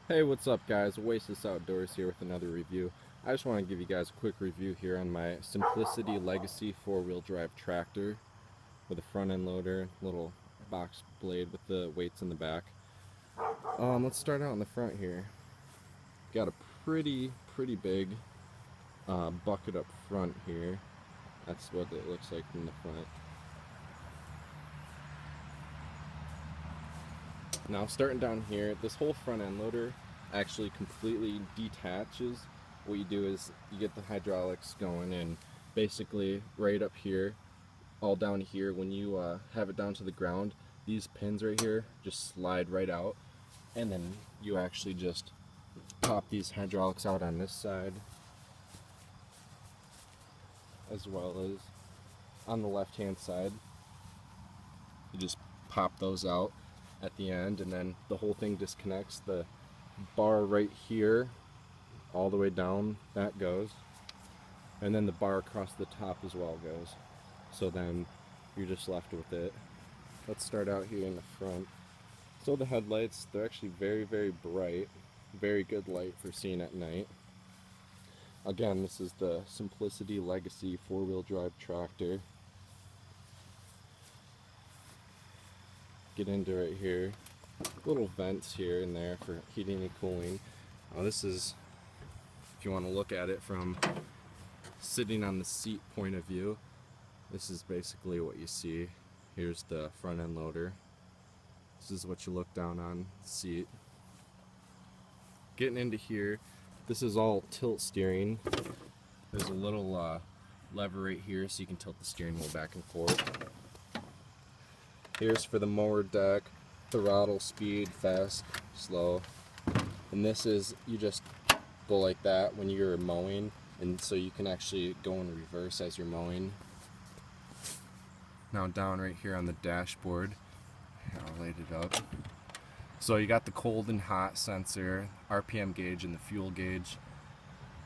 Hey, what's up guys? Oasis Outdoors here with another review. I just want to give you guys a quick review here on my Simplicity Legacy 4-wheel drive tractor with a front end loader, little box blade with the weights in the back. Let's start out in the front here. Got a pretty big bucket up front here. That's what it looks like from the front. Now starting down here, this whole front end loader actually completely detaches. What you do is you get the hydraulics going, and basically right up here, all down here, when you have it down to the ground, these pins right here just slide right out, and then you actually just pop these hydraulics out on this side as well as on the left hand side. You just pop those out at the end, and then the whole thing disconnects. The bar right here all the way down, that goes, and then the bar across the top as well goes. So then you're just left with it. Let's start out here in the front. So the headlights, they're actually very bright, very good light for seeing at night. Again, this is the Simplicity Legacy 4-wheel drive tractor. Get into right here, little vents here and there for heating and cooling. This is, if you want to look at it from sitting on the seat point of view, this is basically what you see. Here's the front end loader. This is what you look down on the seat. Getting into here, this is all tilt steering. There's a little lever right here so you can tilt the steering wheel back and forth. Here's for the mower deck, throttle speed, fast, slow. And this is, you just go like that when you're mowing, and so you can actually go in reverse as you're mowing. Now down right here on the dashboard, I'll light it up. So you got the cold and hot sensor, RPM gauge, and the fuel gauge.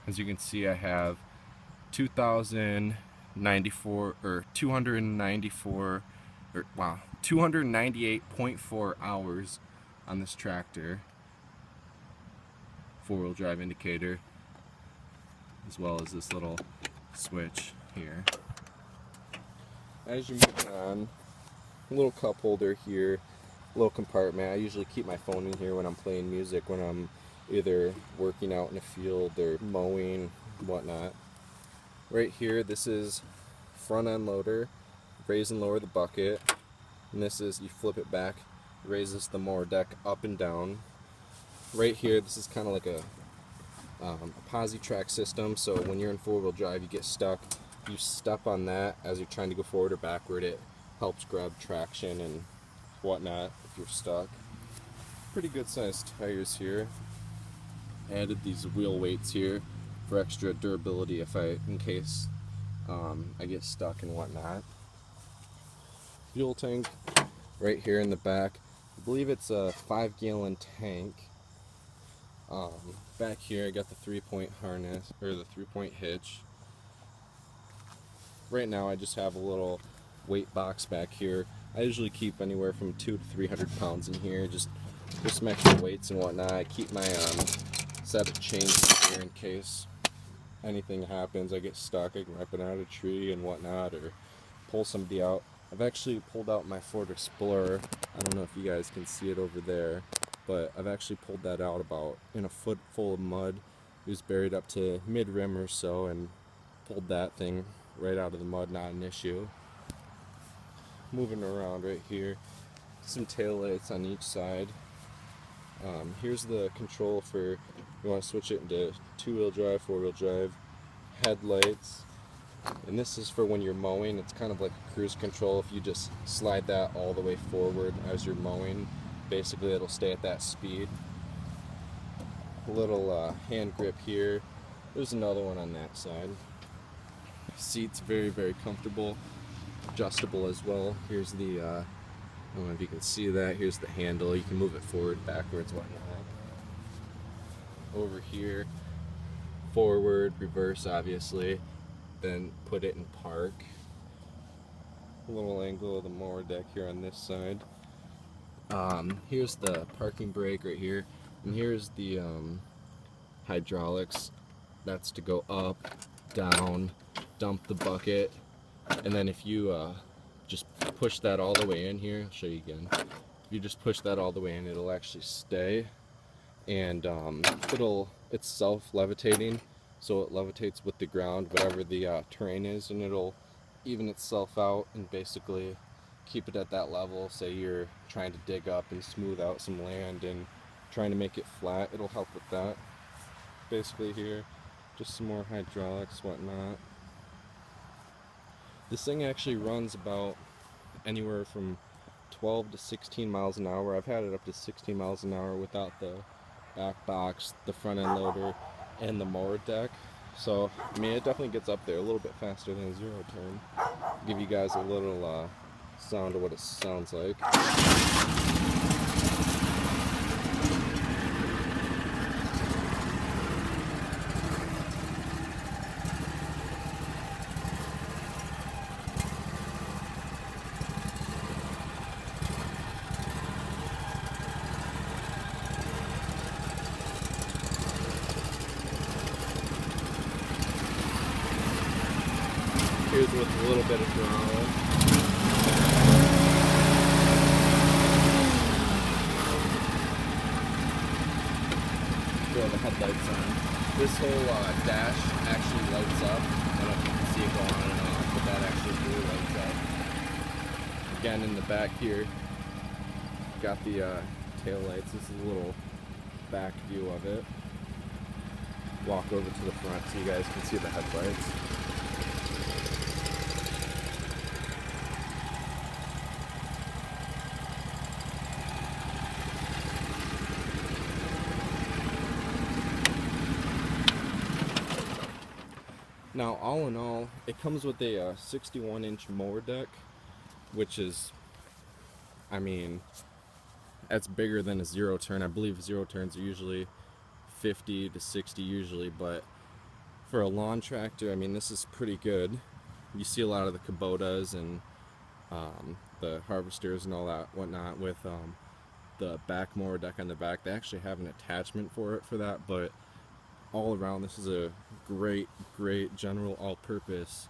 As you can see, I have 298.4 hours on this tractor. 4-wheel drive indicator, as well as this little switch here. As you move on, a little cup holder here, little compartment. I usually keep my phone in here when I'm playing music, when I'm either working out in a field or mowing, whatnot. Right here, this is front end loader, raise and lower the bucket, and this is, you flip it back, raises the mower deck up and down. Right here, this is kind of like a posi track system, so when you're in 4-wheel drive, you get stuck, you step on that as you're trying to go forward or backward. It helps grab traction and whatnot if you're stuck. Pretty good sized tires here. Added these wheel weights here for extra durability in case I get stuck and whatnot. Fuel tank right here in the back. I believe it's a 5-gallon tank. Back here I got the 3-point harness, or the 3-point hitch. Right now I just have a little weight box back here. I usually keep anywhere from 200 to 300 pounds in here, just some extra weights and whatnot. I keep my set of chains here in case anything happens, I get stuck, I can rip it out of a tree and whatnot, or pull somebody out. I've actually pulled out my Ford Explorer. I don't know if you guys can see it over there, but I've actually pulled that out about in a foot full of mud. It was buried up to mid-rim or so, and pulled that thing right out of the mud, not an issue. Moving around right here, some tail lights on each side. Here's the control for, you want to switch it into 2-wheel drive, 4-wheel drive, headlights. And this is for when you're mowing. It's kind of like a cruise control. If you just slide that all the way forward as you're mowing, basically it'll stay at that speed. A little hand grip here. There's another one on that side. Seats very comfortable, adjustable as well. Here's the I don't know if you can see that. Here's the handle. You can move it forward, backwards, whatnot. Over here, forward, reverse, obviously. Then put it in park. A little angle of the mower deck here on this side. Here's the parking brake right here. And here's the hydraulics. That's to go up, down, dump the bucket, and then if you just push that all the way in here, I'll show you again. If you just push that all the way in, it'll actually stay, and it's self-levitating, so it levitates with the ground, whatever the terrain is, and it'll even itself out and basically keep it at that level. Say you're trying to dig up and smooth out some land and trying to make it flat, it'll help with that. Basically here, just some more hydraulics, whatnot. This thing actually runs about anywhere from 12 to 16 miles an hour. I've had it up to 16 miles an hour without the back box, the front end loader, and the mower deck. So, I mean, it definitely gets up there a little bit faster than a zero turn. I'll give you guys a little sound of what it sounds like. Here's with a little bit of throttle. Throw the headlights on. This whole dash actually lights up. I don't know if you can see it go on and off, but that actually really lights up. Again, in the back here, got the tail lights. This is a little back view of it. Walk over to the front so you guys can see the headlights. Now, all in all, it comes with a 61-inch mower deck, which is, I mean, that's bigger than a zero turn. I believe zero turns are usually 50 to 60 usually, but for a lawn tractor, I mean, this is pretty good. You see a lot of the Kubotas and the harvesters and all that whatnot with the back mower deck on the back. They actually have an attachment for it for that, but all around, this is a great general all-purpose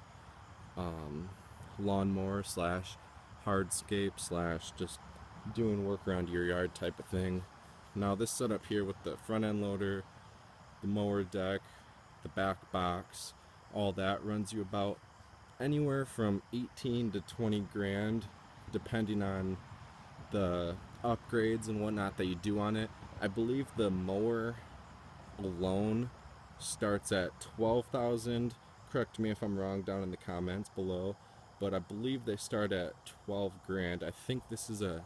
lawnmower slash hardscape slash just doing work around your yard type of thing. Now this setup here with the front end loader, the mower deck, the back box, all that runs you about anywhere from 18 to 20 grand depending on the upgrades and whatnot that you do on it. I believe the mower alone starts at 12,000. Correct me if I'm wrong down in the comments below, but I believe they start at 12 grand. I think this is I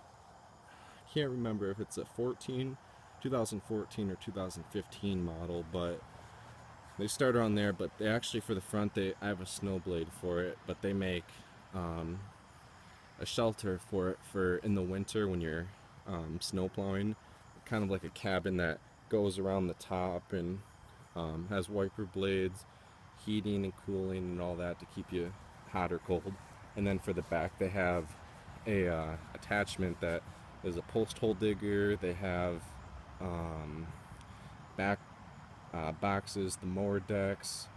can't remember if it's a 2014 or 2015 model, but they start on there. But they actually, for the front, I have a snow blade for it, but they make a shelter for it for in the winter when you're snow plowing, kind of like a cabin that goes around the top and has wiper blades, heating and cooling and all that to keep you hot or cold. And then for the back, they have a attachment that is a post hole digger. They have back boxes, the mower decks,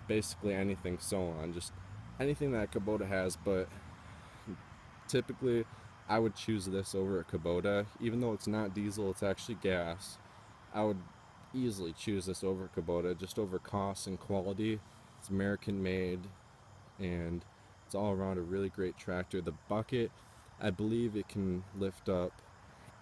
basically anything so on, just anything that a Kubota has. But typically I would choose this over a Kubota. Even though it's not diesel, it's actually gas, I would easily choose this over Kubota, just over cost and quality. It's American made and it's all around a really great tractor. The bucket, I believe it can lift up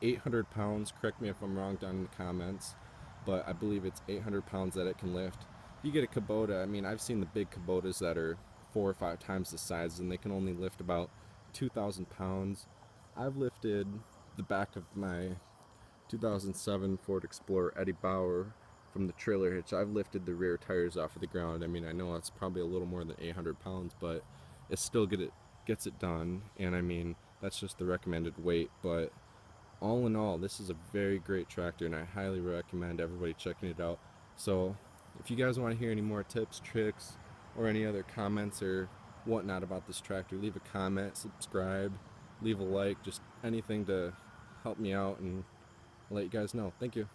800 pounds. Correct me if I'm wrong down in the comments, but I believe it's 800 pounds that it can lift. If you get a Kubota, I mean, I've seen the big Kubotas that are 4 or 5 times the size and they can only lift about 2,000 pounds. I've lifted the back of my 2007 Ford Explorer Eddie Bauer from the trailer hitch. I've lifted the rear tires off of the ground. I mean, I know it's probably a little more than 800 pounds, but it still gets it done. And I mean, that's just the recommended weight. But all in all, this is a very great tractor, and I highly recommend everybody checking it out. So if you guys want to hear any more tips, tricks, or any other comments or whatnot about this tractor, leave a comment, subscribe, leave a like, just anything to help me out and let you guys know. Thank you.